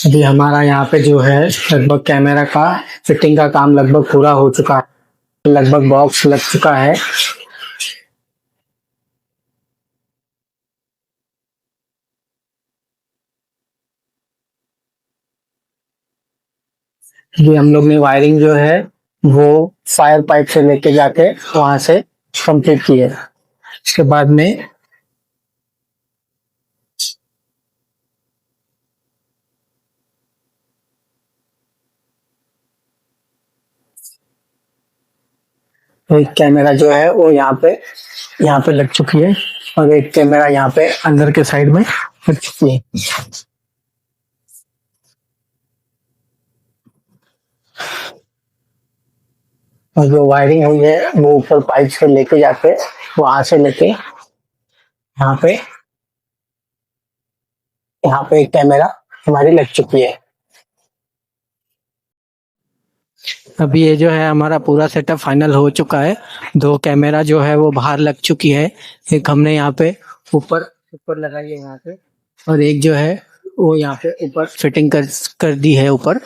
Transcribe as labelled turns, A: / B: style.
A: अभी हमारा यहाँ पे जो है लगभग कैमरा का फिटिंग का काम लगभग पूरा हो चुका है। लगभग बॉक्स लग चुका है। ये हम लोग ने वायरिंग जो है वो फायर पाइप से लेके जाके वहां से कंप्लीट की है। इसके बाद में एक कैमरा जो है वो यहाँ पे लग चुकी है और एक कैमरा यहाँ पे अंदर के साइड में लग चुकी है। और जो वायरिंग हुई है वो ऊपर पाइप से लेके जाके वहां से लेके पे यहाँ पे एक कैमरा हमारी लग चुकी है। अभी ये जो है हमारा पूरा सेटअप फाइनल हो चुका है। दो कैमरा जो है वो बाहर लग चुकी है। एक हमने यहाँ पे ऊपर ऊपर लगाई है यहाँ पे, और एक जो है वो यहाँ पे ऊपर फिटिंग कर दी है ऊपर।